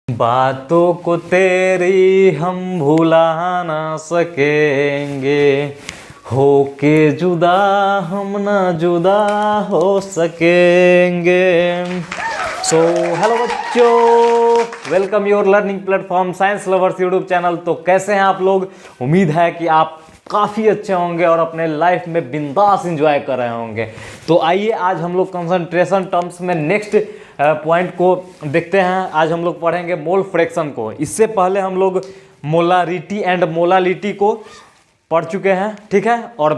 बातों को तेरी हम भुला ना सकेंगे, होके जुदा हम ना जुदा हो सकेंगे। सो हेलो बच्चों, welcome your learning platform science lovers YouTube channel. तो कैसे हैं आप लोग? उम्मीद है कि आप काफ़ी अच्छे होंगे और अपने लाइफ में बिंदास एंजॉय कर रहे होंगे। तो आइए आज हम लोग कंसंट्रेशन टर्म्स में नेक्स्ट पॉइंट को देखते हैं। आज हम लोग पढ़ेंगे मोल फ्रैक्शन को। इससे पहले हम लोग मोलारिटी एंड मोलालिटी को पढ़ चुके हैं, ठीक है। और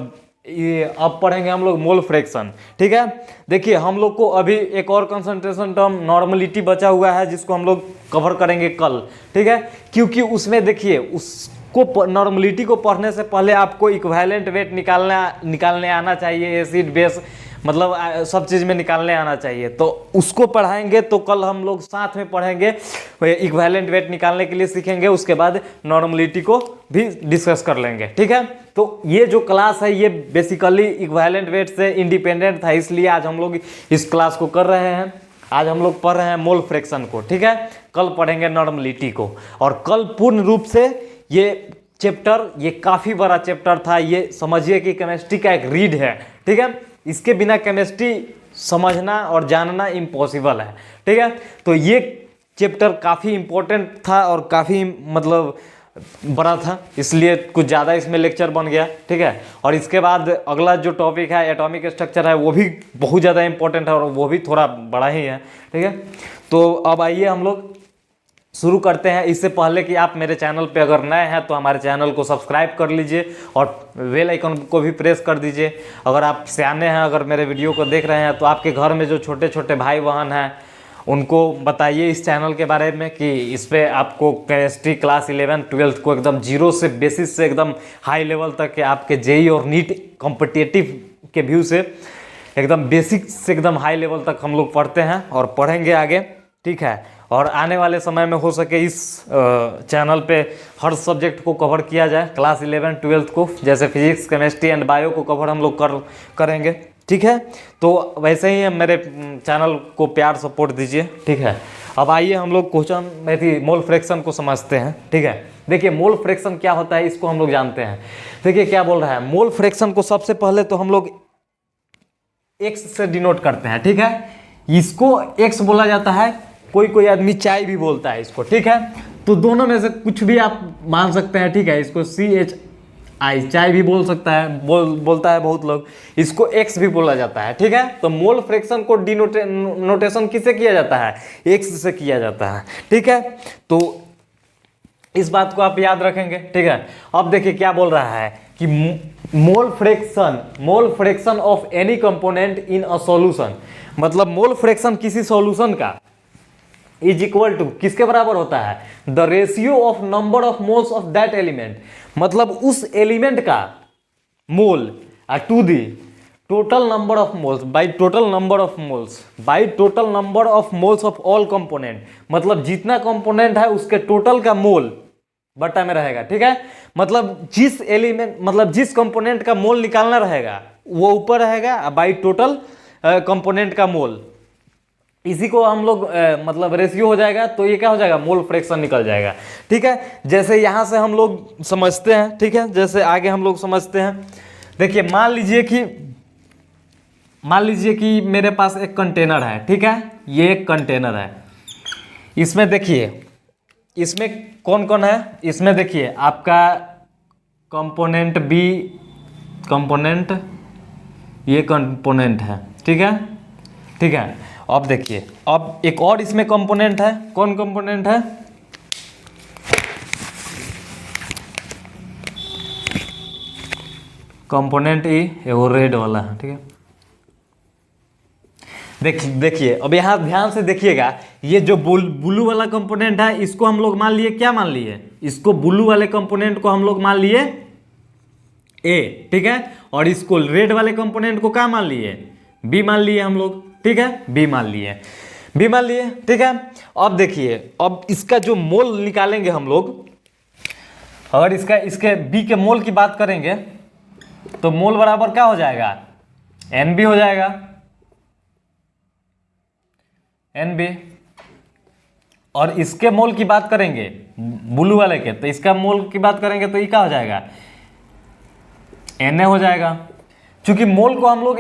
ये अब पढ़ेंगे हम लोग मोल फ्रैक्शन, ठीक है। देखिए हम लोग को अभी एक और कंसंट्रेशन टर्म नॉर्मलिटी बचा हुआ है, जिसको हम लोग कवर करेंगे कल, ठीक है। क्योंकि उसमें देखिए उसको नॉर्मलिटी को पढ़ने से पहले आपको इक्विवेलेंट वेट निकालने आना चाहिए, एसिड बेस मतलब सब चीज़ में निकालने आना चाहिए। तो उसको पढ़ाएंगे, तो कल हम लोग साथ में पढ़ेंगे, इक्विवेलेंट वेट निकालने के लिए सीखेंगे। उसके बाद नॉर्मलिटी को भी डिस्कस कर लेंगे, ठीक है। तो ये जो क्लास है ये बेसिकली इक्विवेलेंट वेट से इंडिपेंडेंट था, इसलिए आज हम लोग इस क्लास को कर रहे हैं। आज हम लोग पढ़ रहे हैं मोल फ्रैक्शन को, ठीक है। कल पढ़ेंगे नॉर्मलिटी को। और कल पूर्ण रूप से ये चैप्टर, ये काफ़ी बड़ा चैप्टर था। ये समझिए कि केमिस्ट्री का एक रीड है, ठीक है। इसके बिना केमिस्ट्री समझना और जानना इम्पॉसिबल है, ठीक है। तो ये चैप्टर काफ़ी इम्पोर्टेंट था और काफ़ी मतलब बड़ा था, इसलिए कुछ ज़्यादा इसमें लेक्चर बन गया, ठीक है। और इसके बाद अगला जो टॉपिक है एटॉमिक स्ट्रक्चर है, वो भी बहुत ज़्यादा इंपॉर्टेंट है और वो भी थोड़ा बड़ा ही है, ठीक है। तो अब आइए हम लोग शुरू करते हैं। इससे पहले कि आप मेरे चैनल पे अगर नए हैं तो हमारे चैनल को सब्सक्राइब कर लीजिए और बेल आइकन को भी प्रेस कर दीजिए। अगर आप सियाने हैं, अगर मेरे वीडियो को देख रहे हैं, तो आपके घर में जो छोटे छोटे भाई बहन हैं उनको बताइए इस चैनल के बारे में कि इस पर आपको केमिस्ट्री क्लास 11-12 को एकदम जीरो से बेसिस से एकदम हाई लेवल तक के आपके जेई और नीट कॉम्पिटिटिव के व्यू से एकदम बेसिक से एकदम हाई लेवल तक हम लोग पढ़ते हैं और पढ़ेंगे आगे, ठीक है। और आने वाले समय में हो सके इस चैनल पे हर सब्जेक्ट को कवर किया जाए, क्लास 11-12 को, जैसे फिजिक्स केमिस्ट्री एंड बायो को कवर हम लोग करेंगे, ठीक है। तो वैसे ही मेरे चैनल को प्यार सपोर्ट दीजिए, ठीक है। अब आइए हम लोग क्वेश्चन में थी मोल फ्रैक्शन को समझते हैं, ठीक है। देखिए मोल फ्रैक्शन क्या होता है इसको हम लोग जानते हैं। देखिए क्या बोल रहा है, मोल फ्रैक्शन को सबसे पहले तो हम लोग एक्स से डिनोट करते हैं, ठीक है। इसको एक्स बोला जाता है, कोई आदमी चाय भी बोलता है इसको, ठीक है। तो दोनों में से कुछ भी आप मान सकते हैं, ठीक है। इसको CHI चाय भी बोल सकता है, बोलता है बहुत लोग। इसको एक्स भी बोला जाता है, ठीक है। तो मोल फ्रैक्शन को नोटेशन किससे किया जाता है? एक्स से किया जाता है, ठीक है। तो इस बात को आप याद रखेंगे, ठीक है। अब देखिए क्या बोल रहा है कि mole fraction of any component in a solution, मतलब मोल फ्रैक्शन किसी सॉल्यूशन का इज इक्वल टू किसके बराबर होता है? The ratio of number of moles of that element, मतलब उस एलिमेंट का mole to the total number of moles by total number of moles by total number of moles of all component, मतलब जितना component है उसके total का मोल बटा में रहेगा, ठीक है। मतलब जिस एलिमेंट, मतलब जिस कंपोनेंट का मोल निकालना रहेगा वो ऊपर रहेगा बाई टोटल कंपोनेंट का मोल, इसी को हम लोग मतलब रेशियो हो जाएगा, तो ये क्या हो जाएगा? मोल फ्रैक्शन निकल जाएगा, ठीक है। जैसे यहाँ से हम लोग समझते हैं, ठीक है। जैसे आगे हम लोग समझते हैं, देखिए मान लीजिए कि मेरे पास एक कंटेनर है, ठीक है। ये एक कंटेनर है, इसमें देखिए इसमें कौन कौन है? इसमें देखिए आपका कंपोनेंट बी, कंपोनेंट ये कंपोनेंट है, ठीक है, ठीक है। अब देखिए अब एक और इसमें कंपोनेंट है, कौन कंपोनेंट है? कंपोनेंट ई, वो रेड वाला है, ठीक है। देखिए अब यहाँ ध्यान से देखिएगा, ये जो ब्लू वाला कंपोनेंट है इसको हम लोग मान लिए, क्या मान लिए? इसको ब्लू वाले कंपोनेंट को हम लोग मान लिए ए, ठीक है। और इसको रेड वाले कंपोनेंट को क्या मान लिए? बी मान लिए हम लोग, ठीक है। बी मान लिए, ठीक है। अब देखिए अब इसका जो मोल निकालेंगे हम लोग, अगर इसके बी के मोल की बात करेंगे तो मोल बराबर क्या हो जाएगा? NB हो जाएगा, NB। और इसके मोल की बात करेंगे ब्लू वाले के, तो इसका मोल की बात करेंगे तो ये क्या हो जाएगा, Na हो जाएगा। क्योंकि मोल को हम लोग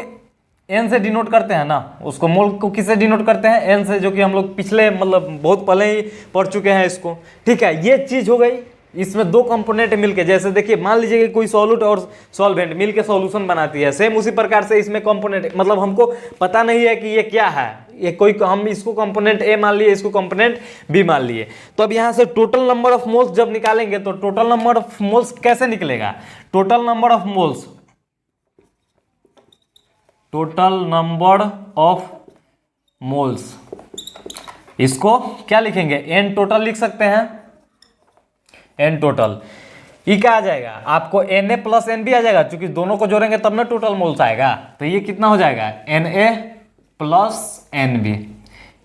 N से डिनोट करते हैं ना, उसको मोल को किससे डिनोट करते हैं, N से, जो कि हम लोग पिछले मतलब बहुत पहले ही पढ़ चुके हैं इसको। ठीक है, ये चीज़ हो गई। इसमें दो कंपोनेंट मिलके, जैसे देखिए मान लीजिए कि कोई सॉल्यूट और सॉल्वेंट मिलके सॉल्यूशन बनाती है, सेम उसी प्रकार से इसमें कंपोनेंट, मतलब हमको पता नहीं है कि ये क्या है, ये कोई, हम इसको कंपोनेंट ए मान लिए, इसको कंपोनेंट बी मान लिए। तो अब यहाँ से टोटल नंबर ऑफ मोल्स जब निकालेंगे तो टोटल नंबर ऑफ मोल्स कैसे निकलेगा, total number of moles, total number of moles, इसको क्या लिखेंगे, एन टोटल लिख सकते हैं, एन टोटल। ये क्या आ जाएगा आपको, Na प्लस Nb आ जाएगा, क्योंकि दोनों को जोड़ेंगे तब ना टोटल मोल्स आएगा। तो ये कितना हो जाएगा, Na प्लस Nb,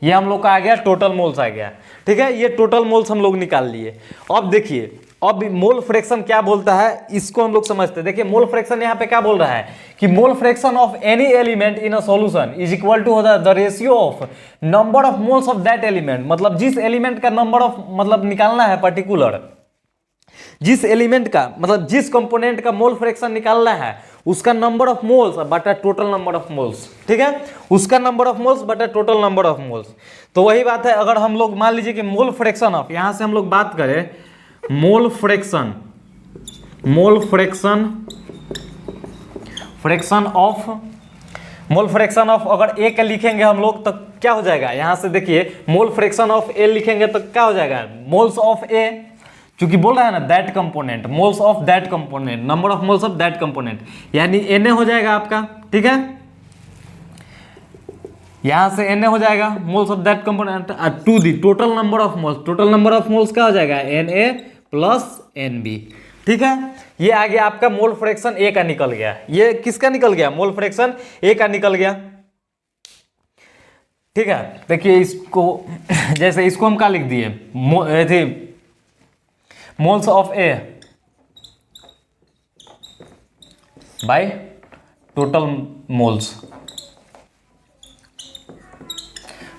ये हम लोग का आ गया टोटल मोल्स आ गया। ठीक है, ये टोटल मोल्स हम लोग निकाल लिए। अब देखिए, अब मोल फ्रैक्शन क्या बोलता है, इसको हम लोग समझते हैं। देखिए मोल फ्रैक्शन यहाँ पे क्या बोल रहा है कि mole fraction of any element in a solution is equal to the ratio of number of moles of that element. मतलब जिस एलिमेंट का नंबर ऑफ, मतलब निकालना है पर्टिकुलर, जिस एलिमेंट का, मतलब जिस कंपोनेंट का मोल फ्रैक्शन निकालना है, उसका नंबर ऑफ मोल्स बटा टोटल नंबर ऑफ मोल्स। ठीक है, उसका नंबर ऑफ मोल्स बटा टोटल नंबर ऑफ मोल्स। तो वही बात है, अगर हम लोग मान लीजिए कि मोल फ्रैक्शन ऑफ, यहां से हम लोग बात करें mole fraction, mole fraction, fraction of, mole fraction of अगर ए का लिखेंगे हम लोग तो क्या हो जाएगा, यहां से देखिए मोल फ्रैक्शन ऑफ ए लिखेंगे तो क्या हो जाएगा, मोल्स ऑफ ए, क्योंकि बोल रहा है ना that component, moles of that component, number of moles of that component, यानी Na हो जाएगा आपका। ठीक है, यहां से Na हो जाएगा moles of that component to the total number of moles, total number of moles क्या हो जाएगा, Na प्लस Nb। ठीक है, ये आ गया आपका मोल फ्रैक्शन ए का निकल गया। ये किसका निकल गया, मोल फ्रैक्शन ए का निकल गया। ठीक है, देखिए इसको जैसे इसको हम क्या लिख दिए, moles of A by total moles,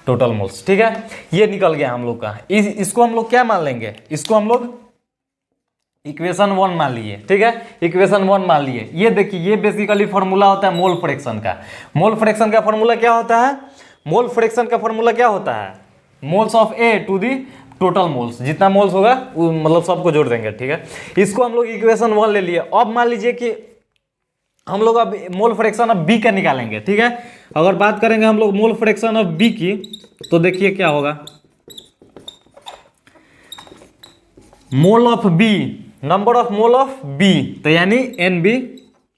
total moles. ठीक है, ये निकल गया हम लोग का। इसको हम लोग क्या मान लेंगे, इसको हम लोग इक्वेशन 1 मान लिए। ठीक है, इक्वेशन 1 मान लिए। ये देखिए, ये बेसिकली फॉर्मूला होता है मोल फ्रैक्शन का। मोल फ्रैक्शन का फॉर्मूला क्या होता है, मोल फ्रैक्शन का फॉर्मूला क्या होता है, moles of A to the total moles, जितना मोल्स होगा मतलब सबको जोड़ देंगे। ठीक है, इसको हम लोग इक्वेशन 1 ले लिए। अब मान लीजिए कि हम लोग अब मोल फ्रैक्शन ऑफ बी का निकालेंगे। ठीक है, अगर बात करेंगे हम लोग मोल फ्रैक्शन ऑफ बी की, तो देखिए क्या होगा, mole of B, number of mole of B, तो यानी Nb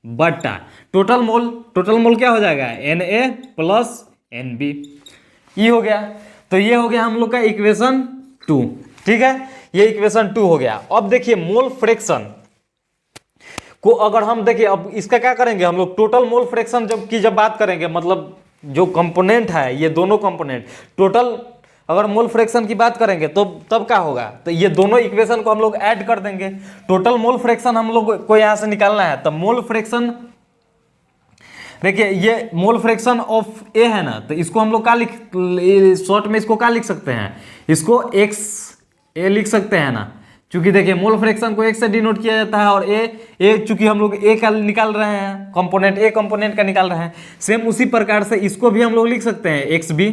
बटा टोटल मोल, टोटल मोल क्या हो जाएगा, Na प्लस Nb, ये हो गया। तो ये हो गया हम लोग का इक्वेशन 2। ठीक है, ये इक्वेशन 2 हो गया। अब देखिए मोल फ्रैक्शन को अगर हम देखिए, अब इसका क्या करेंगे हम लोग, टोटल मोल फ्रैक्शन जब बात करेंगे, मतलब जो कंपोनेंट है, ये दोनों कंपोनेंट टोटल अगर मोल फ्रैक्शन की बात करेंगे तो तब क्या होगा, तो ये दोनों इक्वेशन को हम लोग ऐड कर देंगे। टोटल मोल फ्रैक्शन हम लोग को यहां से निकालना है, तो मोल फ्रैक्शन, देखिए ये मोल फ्रैक्शन ऑफ ए है ना, तो इसको हम लोग क्या लिख, शॉर्ट में इसको क्या लिख सकते हैं, इसको एक्स ए लिख सकते हैं ना, क्योंकि देखिए मोल फ्रैक्शन को एक से डिनोट किया जाता है, और ए चूंकि हम लोग ए का निकाल रहे हैं, कंपोनेंट ए कंपोनेंट का निकाल रहे हैं, सेम उसी प्रकार से इसको भी हम लोग लिख सकते हैं एक्स बी,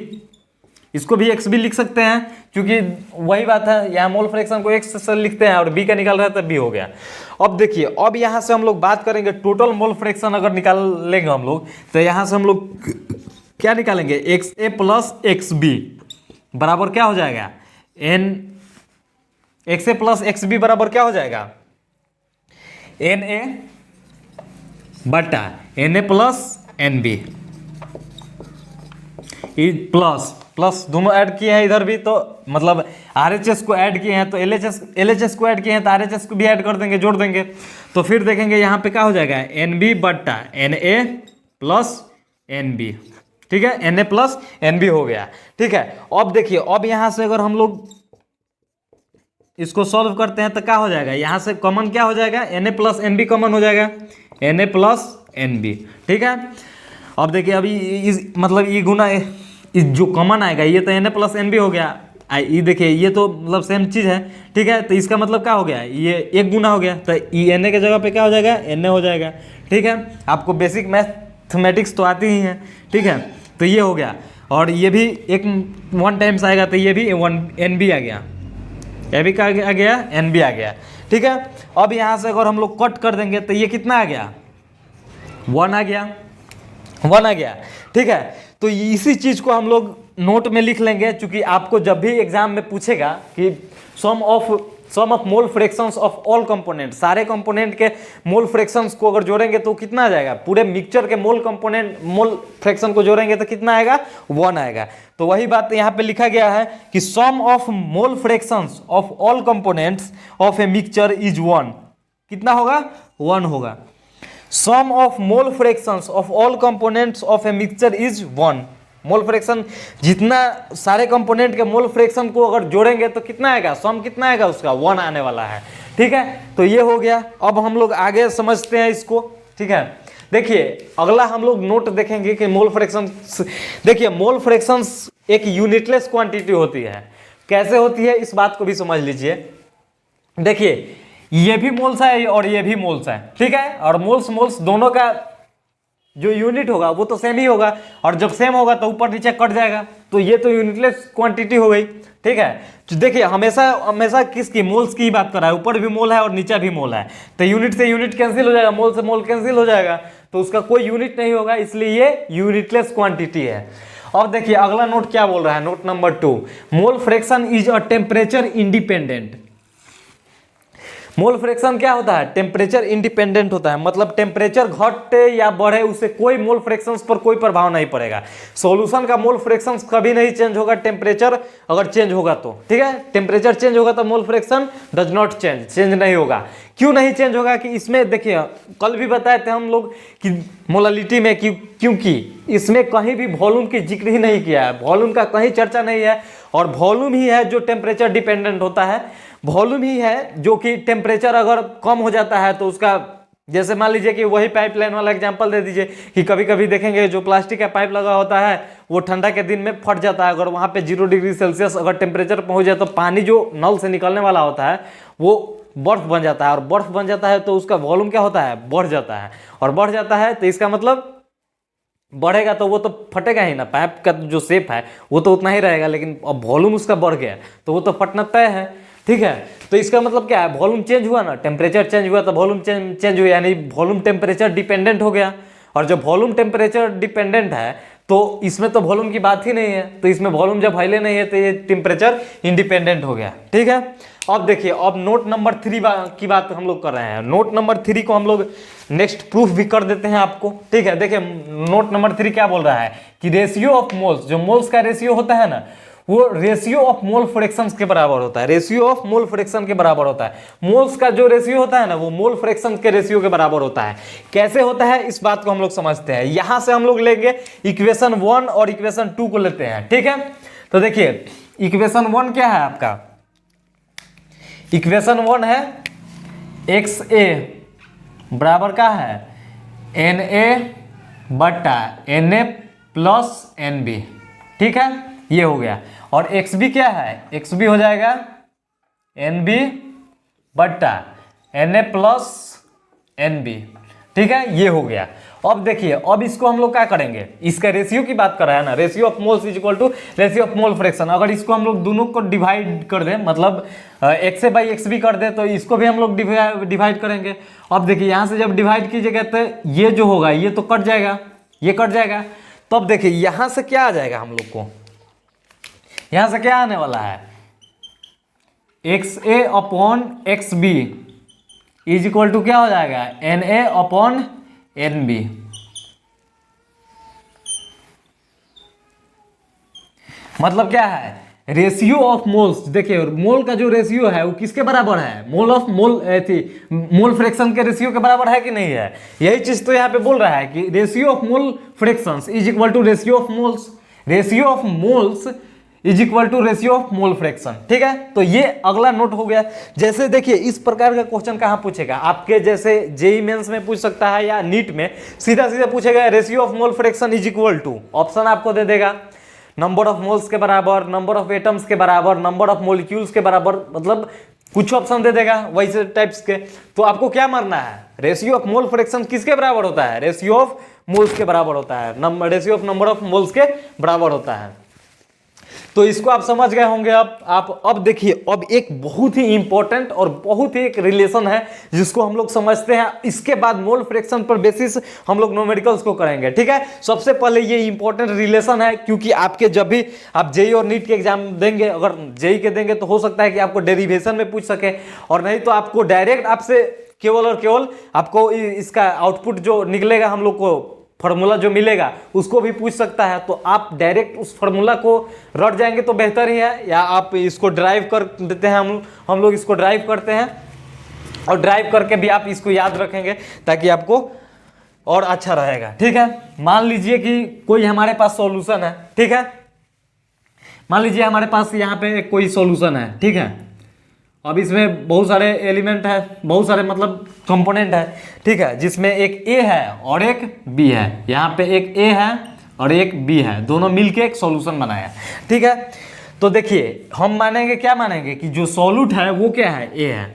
इसको भी एक्स बी लिख सकते हैं, क्योंकि वही बात है, यहाँ मोल फ्रैक्शन को एक्स से लिखते हैं और बी का निकाल रहा है तब बी हो गया। अब देखिए, अब यहाँ से हम लोग बात करेंगे टोटल मोल फ्रैक्शन अगर निकाल लेंगे हम लोग, तो यहाँ से हम लोग क्या निकालेंगे, X A plus X B बराबर क्या हो जाएगा, N, X A plus X B बराबर क्या हो जाएगा, एन ए बटा N A plus N B, plus plus दोनों ऐड किए हैं इधर भी, तो मतलब RHS को ऐड किए हैं तो LHS को ऐड किए हैं तो RHS को भी ऐड कर देंगे, जोड़ देंगे। तो फिर देखेंगे यहाँ पे क्या हो जाएगा, NB बट्टा NA प्लस NB। ठीक है, NA प्लस NB हो गया। ठीक है, अब देखिए, अब यहाँ से अगर हम लोग इसको सॉल्व करते हैं तो क्या हो जाएगा, यहाँ से कॉमन क्या हो जाएगा, Na प्लस NB कॉमन हो जाएगा, Na प्लस NB। ठीक है, अब देखिए अभी मतलब ये गुना जो कॉमन आएगा ये तो Na प्लस NB हो गया, ई देखिए ये तो मतलब सेम चीज़ है, ठीक है। तो इसका मतलब क्या हो गया, ये 1 गुना हो गया, तो ई एन ए के जगह पे क्या हो जाएगा, एन ए हो जाएगा, ठीक है। आपको बेसिक मैथमेटिक्स तो आती ही है, ठीक है। तो ये हो गया, और ये भी एक 1 टाइम्स आएगा, तो ये भी एन बी आ गया, ये भी क्या आ गया, एन बी आ गया, ठीक है। अब यहाँ से अगर हम लोग कट कर देंगे तो ये कितना आ गया, 1 आ गया, 1 आ गया, ठीक है। तो इसी चीज़ को हम लोग नोट में लिख लेंगे, क्योंकि आपको जब भी एग्जाम में पूछेगा कि sum of mole fractions of all component, सारे कंपोनेंट के मोल फ्रैक्शंस को अगर जोड़ेंगे तो कितना आ जाएगा, पूरे मिक्सचर के मोल फ्रैक्शन को जोड़ेंगे तो कितना आएगा, 1 आएगा। तो वही बात यहाँ पे लिखा गया है कि sum of mole fractions of all components of a mixture is 1, कितना होगा, 1 होगा। Sum of mole fractions of all components of a mixture is 1, mole fraction जितना सारे कंपोनेंट के मोल फ्रैक्शन को अगर जोड़ेंगे तो कितना आएगा, सम कितना आएगा उसका, 1 आने वाला है, ठीक है। तो ये हो गया। अब हम लोग आगे समझते हैं इसको, ठीक है। देखिए अगला हम लोग नोट देखेंगे कि मोल फ्रैक्शन, देखिए मोल फ्रैक्शंस एक यूनिटलेस क्वांटिटी होती है। कैसे होती है इस बात को भी समझ लीजिए। देखिए ये भी मोल्स है और ये भी मोल्स है, ठीक है। और मोल्स दोनों का जो यूनिट होगा वो तो सेम ही होगा, और जब सेम होगा तो ऊपर नीचे कट जाएगा, तो ये तो यूनिटलेस क्वांटिटी हो गई, ठीक है। तो देखिए हमेशा किसकी, मोल्स की ही बात कर रहा है, ऊपर भी मोल है और नीचे भी मोल है, तो यूनिट से यूनिट कैंसिल हो जाएगा, मोल से मोल कैंसिल हो जाएगा, तो उसका कोई यूनिट नहीं होगा, इसलिए ये यूनिटलेस क्वांटिटी है। अब देखिए अगला नोट क्या बोल रहा है, note number 2, mole fraction is a temperature independent. Mole fraction क्या होता है, टेम्परेचर इंडिपेंडेंट होता है, मतलब टेम्परेचर घटे या बढ़े उससे कोई मोल फ्रैक्शंस पर कोई प्रभाव नहीं पड़ेगा। सॉल्यूशन का मोल फ्रैक्शंस कभी नहीं चेंज होगा, टेम्परेचर अगर चेंज होगा तो, ठीक है। टेम्परेचर चेंज होगा तो mole fraction does not change नहीं होगा। क्यों नहीं चेंज होगा कि इसमें देखिए कल भी बताए थे हम लोग कि मोलालिटी में क्योंकि इसमें कहीं भी वॉल्यूम की जिक्र ही नहीं किया है, वॉल्यूम का कहीं चर्चा नहीं है, और वॉल्यूम ही है जो टेम्परेचर डिपेंडेंट होता है, वॉल्यूम ही है जो कि टेम्परेचर अगर कम हो जाता है तो उसका, जैसे मान लीजिए कि वही पाइपलाइन वाला एग्जांपल दे दीजिए कि कभी कभी देखेंगे जो प्लास्टिक का पाइप लगा होता है वो ठंडा के दिन में फट जाता है, अगर वहाँ पे 0 डिग्री सेल्सियस अगर टेम्परेचर पहुँच जाए तो पानी जो नल से निकलने वाला होता है वो बर्फ बन जाता है, और बर्फ बन जाता है तो उसका वॉल्यूम क्या होता है, बढ़ जाता है, और बढ़ जाता है तो इसका मतलब बढ़ेगा तो वो तो फटेगा ही ना, पाइप का जो शेप है वो तो उतना ही रहेगा, लेकिन अब वॉल्यूम उसका बढ़ गया तो वो तो फटना तय है, ठीक है। तो इसका मतलब क्या है, वॉल्यूम चेंज हुआ ना, टेम्परेचर चेंज हुआ तो वॉल्यूम चेंज हुआ, यानी वॉल्यूम टेम्परेचर डिपेंडेंट हो गया, और जब वॉल्यूम टेम्परेचर डिपेंडेंट है तो इसमें तो वॉल्यूम की बात ही नहीं है, तो इसमें वॉल्यूम जब हिले नहीं है तो ये टेम्परेचर इंडिपेंडेंट हो गया, ठीक है। अब देखिए अब नोट नंबर 3 की बात हम लोग कर रहे हैं। नोट नंबर 3 को हम लोग नेक्स्ट प्रूफ भी कर देते हैं आपको, ठीक है। देखिए नोट नंबर 3 क्या बोल रहा है कि रेशियो ऑफ मोल्स, जो मोल्स का रेशियो होता है ना वो रेशियो ऑफ मोल फ्रैक्शंस के बराबर होता है, रेशियो ऑफ मोल फ्रैक्शन के बराबर होता है। मोल्स का जो रेशियो होता है ना वो मोल फ्रैक्शन के रेशियो के बराबर होता है। कैसे होता है इस बात को हम लोग समझते हैं। यहां से हम लोग लेंगे इक्वेशन 1 और इक्वेशन 2 को लेते हैं, ठीक है। तो देखिए इक्वेशन 1 क्या है आपका, इक्वेशन 1 है एक्स ए बराबर का है एन ए बटा N A plus N B, ठीक है, ये हो गया। और एक्स बी क्या है, एक्स बी हो जाएगा एन बी बटा N A plus N B, ठीक है, ये हो गया। अब देखिए अब इसको हम लोग क्या करेंगे, इसका रेशियो की बात कर रहा है ना, ratio of moles is equal to ratio of mole fraction. अगर इसको हम लोग दोनों को डिवाइड कर दें, मतलब X A by X B कर दे तो इसको भी हम लोग डिवाइड करेंगे। अब देखिए यहाँ से जब डिवाइड कीजिएगा तो ये जो होगा ये तो कट जाएगा, ये कट जाएगा। तो अब देखिए यहाँ से क्या आ जाएगा, हम लोग को यहाँ से क्या आने वाला है, X A upon X B is equal to क्या हो जाएगा, N A upon N B. मतलब क्या है, रेशियो ऑफ मोल्स। देखिए मोल का जो रेशियो है वो किसके बराबर है, मोल फ्रैक्शन के रेशियो के बराबर है कि नहीं है। यही चीज तो यहाँ पे बोल रहा है कि ratio of mole fractions is equal to ratio of moles, ratio of moles is equal to ratio of mole fraction, ठीक है। तो ये अगला नोट हो गया। जैसे देखिए इस प्रकार का क्वेश्चन कहाँ पूछेगा, आपके जैसे जेई मेंस में पूछ सकता है या नीट में सीधा सीधा पूछेगा ratio of mole fraction is equal to, option आपको दे देगा नंबर ऑफ मोल्स के बराबर, नंबर ऑफ एटम्स के बराबर, नंबर ऑफ मोलिक्यूल्स के बराबर, मतलब कुछ ऑप्शन दे देगा वैसे टाइप्स के। तो आपको क्या मानना है, रेशियो ऑफ मोल फ्रैक्शन किसके बराबर होता है, रेशियो ऑफ मोल्स के बराबर होता है, ratio of number of moles के बराबर होता है। तो इसको आप समझ गए होंगे। अब देखिए, अब एक बहुत ही इंपॉर्टेंट और बहुत ही एक रिलेशन है जिसको हम लोग समझते हैं, इसके बाद मोल फ्रैक्शन पर बेसिस हम लोग न्यूमेरिकल्स को करेंगे, ठीक है। सबसे पहले ये इंपॉर्टेंट रिलेशन है, क्योंकि आपके जब भी आप जेई और नीट के एग्जाम देंगे, अगर जेई के देंगे तो हो सकता है कि आपको डेरिवेशन में पूछ सके, और नहीं तो आपको डायरेक्ट आपसे केवल और केवल आपको इसका आउटपुट जो निकलेगा, हम लोग को फार्मूला जो मिलेगा उसको भी पूछ सकता है। तो आप डायरेक्ट उस फार्मूला को रट जाएंगे तो बेहतर ही है, या आप इसको ड्राइव कर देते हैं, हम लोग इसको ड्राइव करते हैं, और ड्राइव करके भी आप इसको याद रखेंगे ताकि आपको और अच्छा रहेगा, ठीक है। मान लीजिए कि कोई हमारे पास सॉल्यूशन है, ठीक है, मान लीजिए हमारे पास यहाँ पे कोई सॉल्यूशन है, ठीक है। अब इसमें बहुत सारे एलिमेंट है, बहुत सारे मतलब कंपोनेंट है, ठीक है, जिसमें एक ए है और एक बी है। यहाँ पे एक ए है और एक बी है, दोनों मिलके एक सॉल्यूशन बनाया, ठीक है। तो देखिए हम मानेंगे, क्या मानेंगे कि जो सॉल्यूट है वो क्या है, ए है।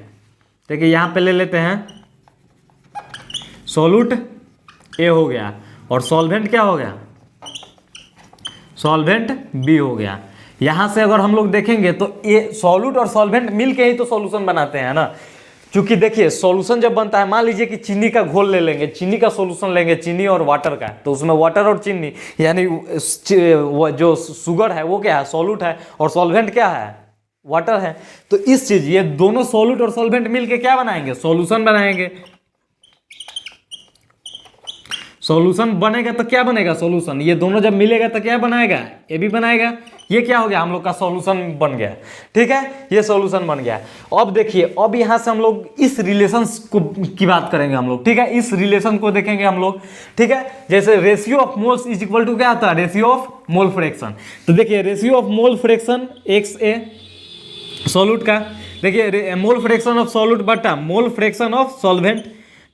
देखिए यहाँ पे ले लेते हैं, सॉल्यूट ए हो गया और सॉल्वेंट क्या हो गया, सॉल्वेंट बी हो गया। यहां से अगर हम लोग देखेंगे तो ये सॉल्यूट और सॉल्वेंट मिलके ही तो सॉल्यूशन बनाते हैं ना। क्योंकि देखिए सॉल्यूशन जब बनता है, मान लीजिए कि चीनी का घोल ले लेंगे, चीनी का सॉल्यूशन लेंगे, चीनी और वाटर का, तो उसमें वाटर और चीनी यानी जो शुगर है वो क्या है, सॉल्यूट है, और सॉल्वेंट क्या है, वाटर है। तो इस चीज, ये दोनों सॉल्यूट और सॉल्वेंट मिलके क्या बनाएंगे, सॉल्यूशन बनाएंगे। सॉल्यूशन बनेगा तो क्या बनेगा, सॉल्यूशन, ये दोनों जब मिलेगा तो क्या बनाएगा, ये भी बनाएगा। ये क्या हो गया, हम लोग का सॉल्यूशन बन गया, ठीक है, ये सॉल्यूशन बन गया। अब देखिए, अब यहां से हम लोग इस रिलेशन को की बात करेंगे हम लोग, ठीक है, इस रिलेशन को देखेंगे हम लोग, ठीक है। जैसे ratio of moles is equal to क्या आता है, रेशियो ऑफ मोल फ्रैक्शन। तो देखिए ratio of mole fraction XA solute का, देखिए मोल फ्रैक्शन ऑफ सॉल्यूट बटा मोल फ्रैक्शन ऑफ सॉल्वेंट,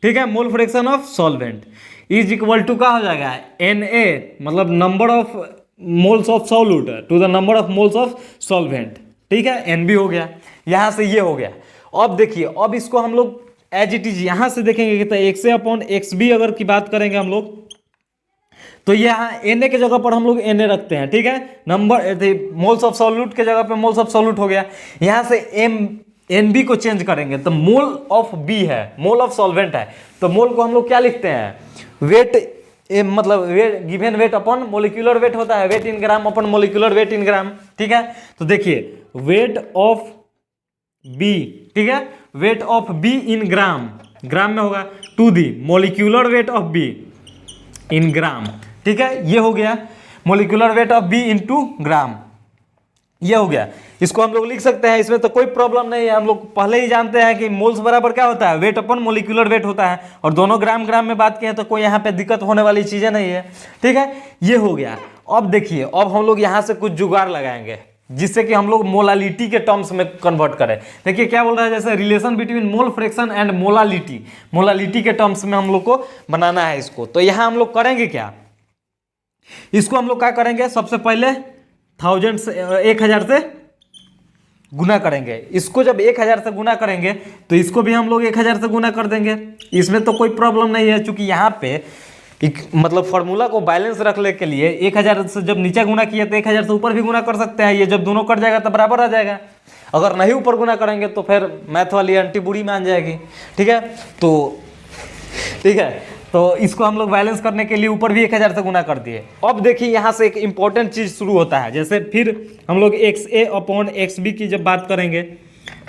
ठीक है, mole fraction of solvent is equal to क्या हो जाएगा, Na मतलब number of moles of solute to the number of moles of solvent, ठीक है, Nb हो गया। यहां से ये हो गया। अब देखिए, अब इसको हम लोग एज इट इज यहां से देखेंगे कि तो XA अपॉन XB अगर की बात करेंगे हम लोग, तो यहाँ Na के जगह पर हम लोग Na रखते हैं, ठीक है, नंबर मोल्स ऑफ सॉल्यूट के जगह पे मोल्स ऑफ सॉल्यूट हो गया। यहां से Nb को चेंज करेंगे तो मोल ऑफ B है, मोल ऑफ सॉल्वेंट है, तो मोल को हम लोग क्या लिखते हैं, वेट, मतलब weight given weight upon molecular weight होता है, weight in gram upon molecular weight in gram, ठीक है। तो देखिए वेट ऑफ बी, ठीक है, weight of B in gram, gram में होगा, to the molecular weight of B in gram, ठीक है, ये हो गया molecular weight of B into gram, ये हो गया। इसको हम लोग लिख सकते हैं, इसमें तो कोई प्रॉब्लम नहीं है, हम लोग पहले ही जानते हैं कि मोल्स बराबर क्या होता है, वेट अपन मोलिकुलर वेट होता है, और दोनों ग्राम ग्राम में बात किए तो कोई यहाँ पे दिक्कत होने वाली चीजें नहीं है, ठीक है, ये हो गया। अब देखिए, अब हम लोग यहाँ से कुछ जुगाड़ लगाएंगे जिससे कि हम लोग मोलालिटी के टर्म्स में कन्वर्ट करें। देखिए क्या बोल रहा है, जैसे relation between mole fraction and molality, molality के टर्म्स में हम लोग को बनाना है इसको। तो यहाँ हम लोग करेंगे क्या, इसको हम लोग क्या करेंगे, सबसे पहले 1000 से 1000 से गुना करेंगे। इसको जब 1000 से गुना करेंगे तो इसको भी हम लोग 1000 से गुना कर देंगे, इसमें तो कोई प्रॉब्लम नहीं है, क्योंकि यहाँ पे मतलब फॉर्मूला को बैलेंस रखने के लिए 1000 से जब नीचे गुना किया तो 1000 से ऊपर भी गुना कर सकते हैं, ये जब दोनों कट जाएगा तो बराबर आ जाएगा। अगर नहीं ऊपर गुना करेंगे तो फिर मैथ वाली आंटी बुरी मान जाएगी, ठीक है। तो ठीक है, तो इसको हम लोग बैलेंस करने के लिए ऊपर भी 1000 से गुना कर दिए। अब देखिए यहाँ से एक इंपॉर्टेंट चीज शुरू होता है, जैसे फिर हम लोग XA अपॉन XB की जब बात करेंगे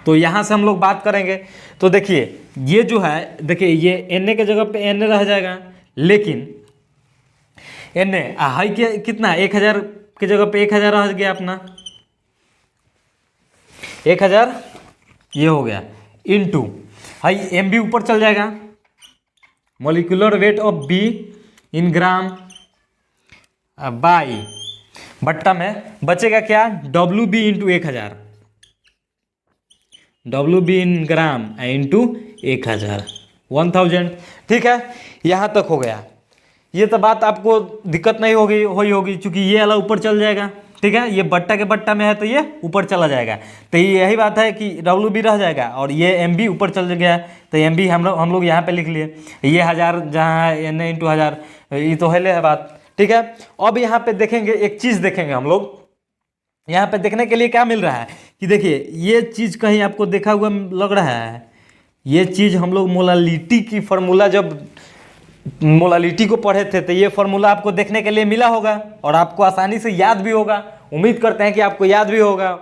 तो यहाँ से हम लोग बात करेंगे, तो देखिए ये जो है, देखिए ये Na के जगह पे Na रह जाएगा, लेकिन Na हाई के कितना 1000 की जगह पे 1000 रह गया अपना 1000, ये हो गया इनटू हाई MB ऊपर चल जाएगा, molecular weight of B in gram by बट्टा में बचेगा क्या, WB इंटू 1000, WB इन ग्राम इंटू 1000, ठीक है। यहाँ तक हो गया, ये तो बात आपको दिक्कत नहीं होगी क्योंकि ये वाला ऊपर चल जाएगा, ठीक है, ये बट्टा के बट्टा में है तो ये ऊपर चला जाएगा, तो ये यही बात है कि WB रह जाएगा और ये MB ऊपर चल गया, तो MB हम लोग यहाँ पे लिख लिए, ये 1000 जहाँ है N × 1000, ये तो है बात, ठीक है। अब यहाँ पे देखेंगे एक चीज़ देखेंगे हम लोग, यहाँ पे देखने के लिए क्या मिल रहा है कि देखिए ये चीज़ कहीं आपको देखा हुआ लग रहा है, ये चीज़ हम लोग मोलालिटी की फार्मूला जब मोलालिटी को पढ़े थे तो ये फार्मूला आपको देखने के लिए मिला होगा और आपको आसानी से याद भी होगा, उम्मीद करते हैं कि आपको याद भी होगा।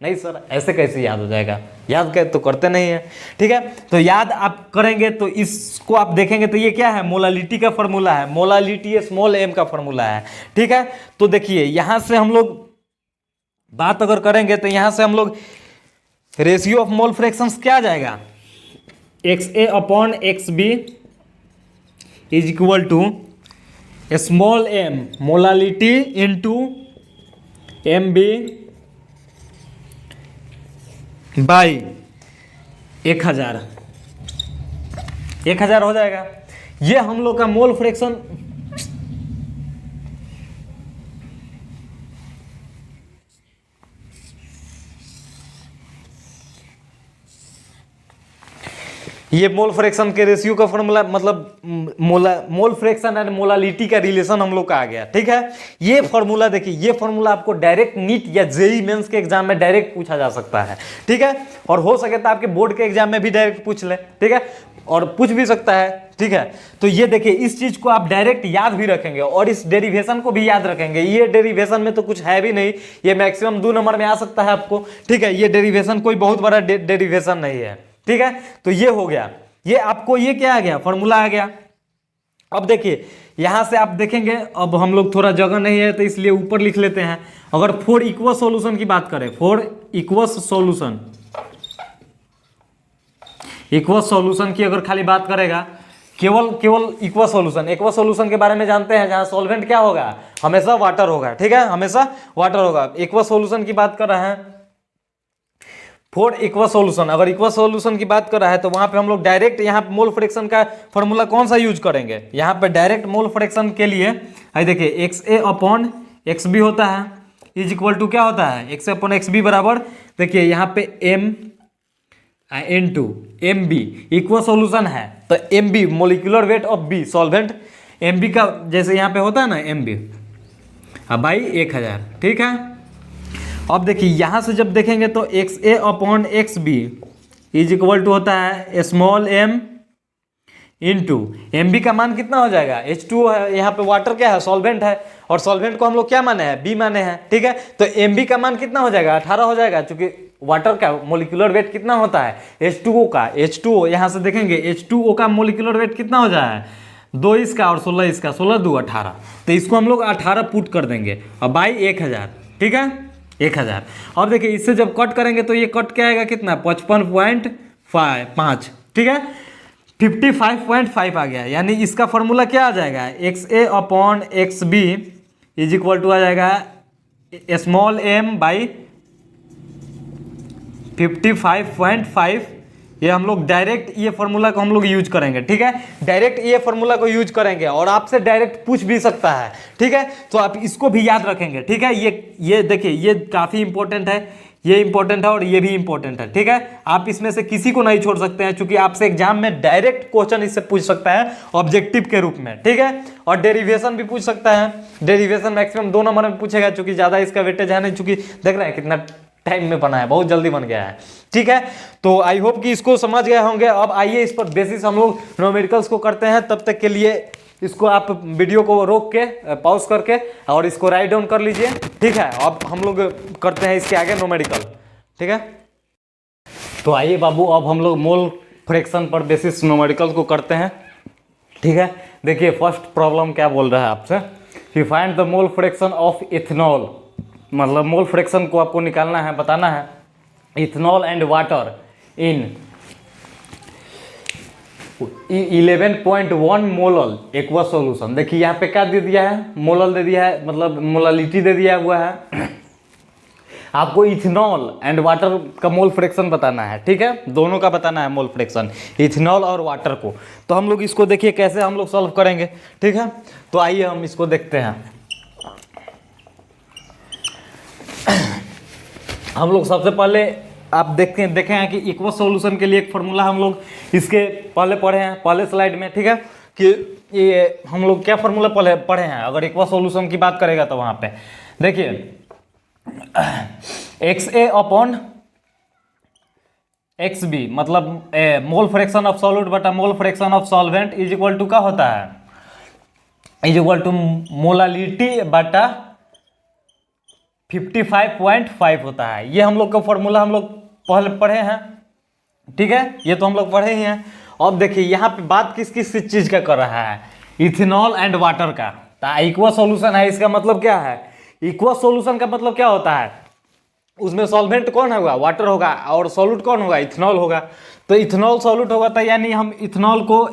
नहीं सर ऐसे कैसे याद हो जाएगा, याद कर तो करते नहीं है, ठीक है। तो याद आप करेंगे तो इसको आप देखेंगे तो ये क्या है, मोलालिटी का फार्मूला है, मोलालिटी स्मॉल m का फार्मूला है, ठीक है। तो देखिए यहाँ से हम लोग बात अगर करेंगे तो यहाँ से हम लोग रेशियो ऑफ मोल फ्रैक्शंस क्या आ जाएगा, XA/XB is equal to small m molality into MB by 1000 हो जाएगा। ये हम लोग का मोल फ्रैक्शन ये मोल फ्रैक्शन के रेशियो का फॉर्मूला मतलब मोल फ्रैक्शन एंड मोलालिटी का रिलेशन हम लोग का आ गया, ठीक है। ये फॉर्मूला देखिए, ये फॉर्मूला आपको डायरेक्ट नीट या जेईई मेंस के एग्जाम में डायरेक्ट पूछा जा सकता है, ठीक है। और हो सके तो आपके बोर्ड के एग्जाम में भी डायरेक्ट पूछ ले, ठीक है, और पूछ भी सकता है, ठीक है। तो ये देखिए इस चीज को आप डायरेक्ट याद भी रखेंगे और इस डेरिवेशन को भी याद रखेंगे। ये डेरिवेशन में तो कुछ है भी नहीं, ये मैक्सिमम 2 नंबर में आ सकता है आपको, ठीक है। ये डेरिवेशन कोई बहुत बड़ा डेरिवेशन नहीं है, ठीक है। तो ये हो गया, ये आपको ये क्या आ गया, फॉर्मूला आ गया। अब देखिए यहां से आप देखेंगे, अब हम लोग थोड़ा जगह नहीं है तो इसलिए ऊपर लिख लेते हैं। अगर 4 इक्वल सॉल्यूशन की बात करें, 4 इक्वल सॉल्यूशन की अगर खाली बात करेगा, केवल इक्वल सॉल्यूशन के बारे में जानते हैं, जहां सॉल्वेंट क्या होगा, हमेशा वाटर होगा, ठीक है, हमेशा वाटर होगा। इक्वल सॉल्यूशन की बात कर रहे हैं, 4 इक्वल सॉल्यूशन, अगर इक्वल सॉल्यूशन की बात कर रहा है तो वहां पे हम लोग डायरेक्ट यहाँ पे मोल फ्रैक्शन का फॉर्मूला कौन सा यूज करेंगे, यहाँ पे डायरेक्ट मोल फ्रैक्शन के लिए देखिए XA/XB होता है इज इक्वल टू क्या होता है, XA/XB बराबर देखिए यहाँ पे M × MB इक्वल सॉल्यूशन है तो MB molecular weight of B solvent, MB का जैसे यहाँ पे होता है ना MB बाई 1000, ठीक है। अब देखिए यहाँ से जब देखेंगे तो XA/XB इज इक्वल टू होता है स्मॉल m इंटू MB का मान कितना हो जाएगा, H2O है, यहाँ पे वाटर क्या है, सॉल्वेंट है, और सॉल्वेंट को हम लोग क्या माने हैं, B माने हैं, ठीक है। तो MB का मान कितना हो जाएगा, 18 हो जाएगा, क्योंकि वाटर का मोलिकुलर वेट कितना होता है, H2O का, H2O यहाँ से देखेंगे H2O का मोलिकुलर वेट कितना हो जाए, 2 इसका और 16 इसका, 16 2 18, तो इसको हम लोग 18 पुट कर देंगे और बाई 1000, ठीक है, 1000। और देखिए इससे जब कट करेंगे तो ये कट क्या आएगा, कितना 55.5, ठीक है, 55.5 आ गया। यानी इसका फॉर्मूला क्या आ जाएगा, XA/XB इज इक्वल टू आ जाएगा स्मॉल m बाई 55.5। ये हम लोग डायरेक्ट ये फार्मूला को हम लोग यूज करेंगे, ठीक है, डायरेक्ट ये फार्मूला को यूज करेंगे और आपसे डायरेक्ट पूछ भी सकता है, ठीक है। तो आप इसको भी याद रखेंगे, ठीक है। ये देखिए ये काफ़ी इंपॉर्टेंट है, ये इंपॉर्टेंट है और ये भी इंपॉर्टेंट है, ठीक है। आप इसमें से किसी को नहीं छोड़ सकते हैं, क्योंकि आपसे एग्जाम में डायरेक्ट क्वेश्चन इससे पूछ सकता है ऑब्जेक्टिव के रूप में, ठीक है। और डेरिवेशन भी पूछ सकता है, डेरिवेशन मैक्सिमम 2 नंबर में पूछेगा, क्योंकि ज़्यादा इसका वेटेज है नहीं, चूंकि देख रहे हैं कितना टाइम में बना है, बहुत जल्दी बन गया है, ठीक है। तो आई होप कि इसको समझ गए होंगे। अब आइए इस पर बेसिस हम लोग न्यूमेरिकल्स को करते हैं, तब तक के लिए इसको आप वीडियो को रोक के पॉज करके और इसको राइट डाउन कर लीजिए, ठीक है। अब हम लोग करते हैं इसके आगे न्यूमेरिकल, ठीक है। तो आइए बाबू अब हम लोग मोल फ्रैक्शन पर बेसिस न्यूमेरिकल्स को करते हैं, ठीक है। देखिए फर्स्ट प्रॉब्लम क्या बोल रहा है आपसे कि find the mole fraction of ethanol, मतलब मोल फ्रैक्शन को आपको निकालना है, बताना है, ethanol and water in 11.1 molal aqua solution. देखिए यहाँ पे क्या दे दिया है, मोलल दे दिया है, मतलब मोलालिटी दे दिया हुआ है। आपको इथेनॉल एंड वाटर का मोल फ्रैक्शन बताना है, ठीक है, दोनों का बताना है मोल फ्रैक्शन, इथेनॉल और वाटर को। तो हम लोग इसको देखिए कैसे हम लोग सॉल्व करेंगे, ठीक है। तो आइए हम इसको देखते हैं। हम लोग सबसे पहले आप देखे हैं कि इक्वस सॉल्यूशन के लिए एक फार्मूला हम लोग इसके पहले पढ़े हैं, पहले स्लाइड में, ठीक है, कि ये हम लोग क्या फार्मूला पढ़े हैं। अगर इक्वस सॉल्यूशन की बात करेगा तो वहाँ पे देखिए XA अपॉन XB मतलब मोल फ्रैक्शन ऑफ सॉल्यूट बटा mole fraction of solvent is equal to क्या होता है, इज इक्वल टू मोलालिटी बटा 55.5 होता है। ये हम लोग का फॉर्मूला हम लोग पहले पढ़े हैं, ठीक है, ये तो हम लोग पढ़े ही हैं। अब देखिए यहाँ पे बात किस किस चीज़ का कर रहा है, इथेनॉल एंड वाटर का। तो इक्वस सॉल्यूशन है, इसका मतलब क्या है, इक्वस सॉल्यूशन का मतलब क्या होता है, उसमें सॉल्वेंट कौन होगा, वाटर होगा, और सॉल्यूट कौन होगा, इथेनॉल होगा। तो इथेनॉल सॉल्यूट होगा, तो यानी हम इथेनॉल को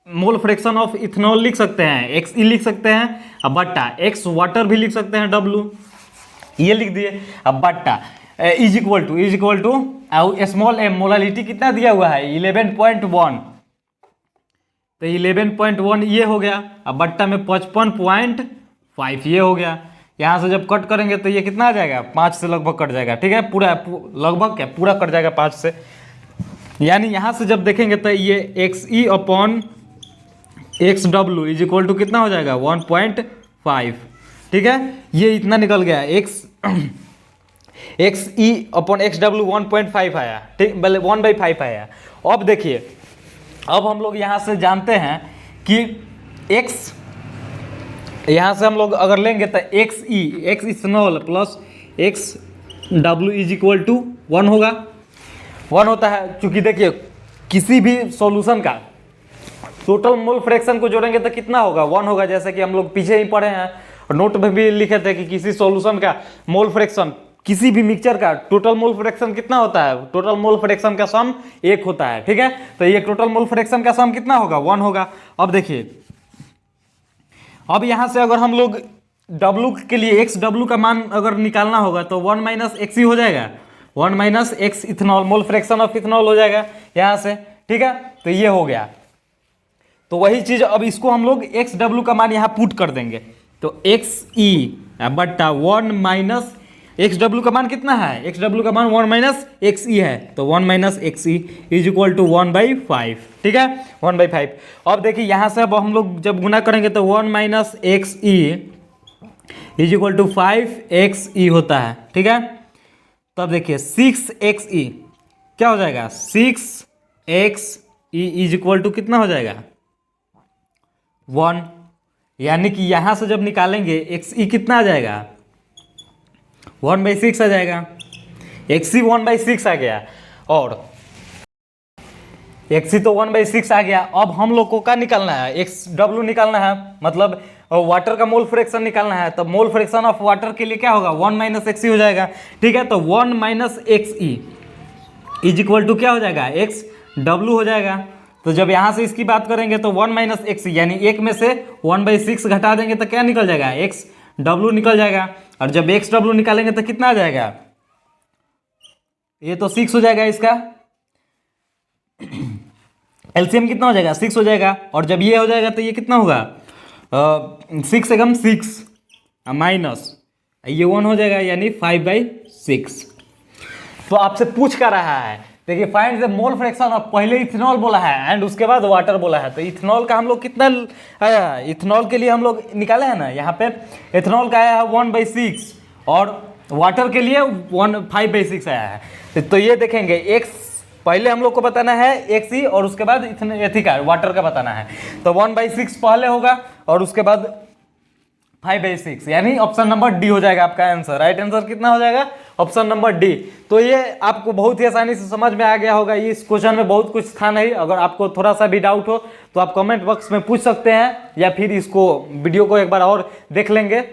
मोल फ्रैक्शन ऑफ इथेनॉल लिख सकते हैं XE लिख सकते हैं, अब बट्टा X वाटर भी लिख सकते हैं W, ये लिख दिए। अब बट्टा is equal to small m molality कितना दिया हुआ है 11.1, तो 11.1 ये हो गया। अब बट्टा में 55.5 ये हो गया। यहाँ से जब कट करेंगे तो ये कितना आ जाएगा, 5 से लगभग कट जाएगा, ठीक है, पूरा लगभग क्या पूरा कट जाएगा 5 से। यानी यहाँ से जब देखेंगे तो ये XE upon XW is equal to कितना हो जाएगा 1.5, ठीक है, ये इतना निकल गया। XE अपॉन XW 1.5 आया, ठीक, बल्कि 1/5 आया। अब देखिए, अब हम लोग यहाँ से जानते हैं कि X यहाँ से हम लोग अगर लेंगे तो X ethanol plus XW is equal to 1 होगा, 1 होता है। क्योंकि देखिए किसी भी सॉल्यूशन का टोटल मोल फ्रैक्शन को जोड़ेंगे तो कितना होगा, 1 होगा। जैसे कि हम लोग पीछे ही पढ़े हैं और नोट में भी लिखे थे कि किसी सॉल्यूशन का मोल फ्रैक्शन, किसी भी मिक्सचर का टोटल मोल फ्रैक्शन कितना होता है, टोटल मोल फ्रैक्शन का सम 1 होता है, ठीक है। तो ये टोटल मोल फ्रैक्शन का सम कितना होगा, 1 होगा। अब देखिए, अब यहाँ से अगर हम लोग W के लिए XW का मान अगर निकालना होगा तो 1 माइनस XE हो जाएगा, 1 minus X ethanol mole fraction of ethanol हो जाएगा यहाँ से, ठीक है। तो ये हो गया। तो वही चीज़ अब इसको हम लोग XW का मान यहाँ पुट कर देंगे, तो XE बट्टा 1 माइनस XW का मान कितना है, XW का मान 1 माइनस XE है, तो 1 minus XE is equal to 1/5, ठीक है, 1/5। अब देखिए यहाँ से अब हम लोग जब गुना करेंगे तो 1 minus XE is equal to 5XE होता है, ठीक है। तब देखिए 6XE क्या हो जाएगा, 6XE इज इक्वल टू कितना हो जाएगा 1, यानी कि यहाँ से जब निकालेंगे XE कितना आ जाएगा 1/6 आ जाएगा, XE 1/6 आ गया, और XE तो 1/6 आ गया। अब हम लोग को क्या निकालना है, XW निकालना है, मतलब वाटर का मोल फ्रैक्शन निकालना है। तो मोल फ्रैक्शन ऑफ वाटर के लिए क्या होगा, 1 माइनस XE हो जाएगा, ठीक है। तो 1 minus XE is equal to क्या हो जाएगा, XW हो जाएगा। तो जब यहाँ से इसकी बात करेंगे तो 1 माइनस XE यानी 1 में से 1/6 घटा देंगे तो क्या निकल जाएगा, XW निकल जाएगा। और जब XW निकालेंगे तो कितना आ जाएगा, ये तो 6 हो जाएगा, इसका LCM कितना हो जाएगा, 6 हो जाएगा। और जब ये हो जाएगा तो ये कितना होगा, 6 एकम 6 माइनस ये 1 हो जाएगा, यानी 5/6। तो आपसे पूछ कर रहा है, देखिए find the mole fraction of, पहले इथेनॉल बोला है एंड उसके बाद वाटर बोला है। तो इथेनॉल का हम लोग कितना आया, इथेनॉल के लिए हम लोग निकाले हैं ना, यहाँ पे इथेनॉल का आया है 1/6 और वाटर के लिए 5/6 आया है। तो ये देखेंगे X पहले हम लोग को बताना है XE और उसके बाद इथेनॉल का वाटर का बताना है। तो 1/6 पहले होगा और उसके बाद 5/6, यानी ऑप्शन नंबर डी हो जाएगा आपका आंसर। राइट आंसर कितना हो जाएगा, ऑप्शन नंबर डी। तो ये आपको बहुत ही आसानी से समझ में आ गया होगा। इस क्वेश्चन में बहुत कुछ था नहीं, अगर आपको थोड़ा सा भी डाउट हो तो आप कमेंट बॉक्स में पूछ सकते हैं, या फिर इसको वीडियो को एक बार और देख लेंगे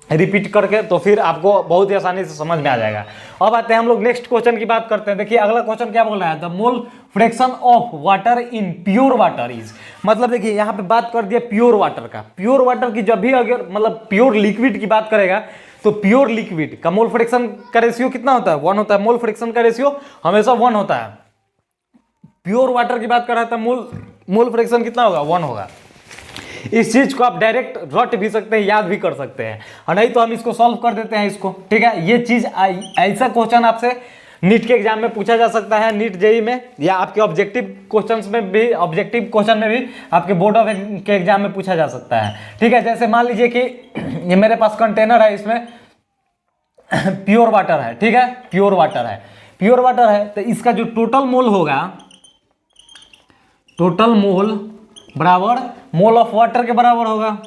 रिपीट करके, तो फिर आपको बहुत ही आसानी से समझ में आ जाएगा। अब आते हैं हम लोग नेक्स्ट क्वेश्चन की बात करते हैं। देखिए अगला क्वेश्चन क्या बोल रहा है, the mole fraction of water in pure water is, मतलब देखिए यहाँ पे बात कर दिया प्योर वाटर का। प्योर वाटर की जब भी अगर मतलब प्योर लिक्विड की बात करेगा तो प्योर लिक्विड का मोल फ्रैक्शन का रेशियो कितना होता है, 1 होता है। मोल फ्रैक्शन का रेशियो हमेशा 1 होता है। प्योर वाटर की बात कर रहा था, मोल फ्रैक्शन कितना होगा, 1 होगा। इस चीज़ को आप डायरेक्ट रट भी सकते हैं, याद भी कर सकते हैं, और नहीं तो हम इसको सॉल्व कर देते हैं इसको, ठीक है। ये चीज़ ऐसा क्वेश्चन आपसे नीट के एग्जाम में पूछा जा सकता है, नीट जेई में, या आपके ऑब्जेक्टिव क्वेश्चंस में भी, ऑब्जेक्टिव क्वेश्चन में भी आपके बोर्ड ऑफ के एग्जाम में पूछा जा सकता है, ठीक है। जैसे मान लीजिए कि ये मेरे पास कंटेनर है, इसमें प्योर वाटर है, ठीक है, प्योर वाटर है, प्योर वाटर है, तो इसका जो टोटल मोल होगा, टोटल मोल बराबर मोल ऑफ वाटर के बराबर होगा,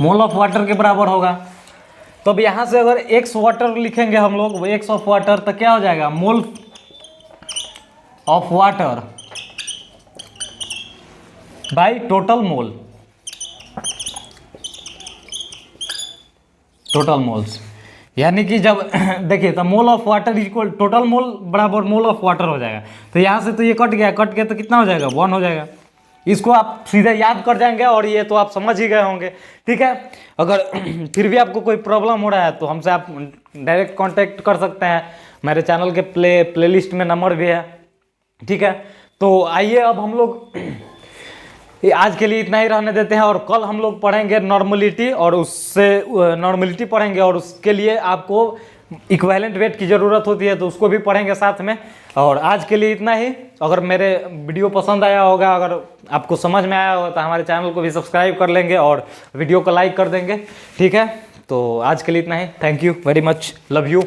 मोल ऑफ वाटर के बराबर होगा। तो अब यहां से अगर एक्स वाटर लिखेंगे हम लोग, एक्स ऑफ वाटर, तो क्या हो जाएगा, mole of water by total mole, total moles, यानी कि जब देखिए तो mole of water equal total mole बराबर मोल ऑफ वाटर हो जाएगा। तो यहाँ से तो ये कट गया, कट गया तो कितना हो जाएगा, 1 हो जाएगा। इसको आप सीधे याद कर जाएंगे और ये तो आप समझ ही गए होंगे, ठीक है। अगर फिर भी आपको कोई प्रॉब्लम हो रहा है तो हमसे आप डायरेक्ट कांटेक्ट कर सकते हैं, मेरे चैनल के प्लेलिस्ट में नंबर भी है, ठीक है। तो आइए अब हम लोग आज के लिए इतना ही रहने देते हैं, और कल हम लोग पढ़ेंगे नॉर्मलिटी, और उससे नॉर्मलिटी पढ़ेंगे, और उसके लिए आपको इक्विवेलेंट वेट की ज़रूरत होती है, तो उसको भी पढ़ेंगे साथ में। और आज के लिए इतना ही। अगर मेरे वीडियो पसंद आया होगा, अगर आपको समझ में आया होगा, तो हमारे चैनल को भी सब्सक्राइब कर लेंगे और वीडियो को लाइक कर देंगे, ठीक है। तो आज के लिए इतना ही। Thank you very much, love you.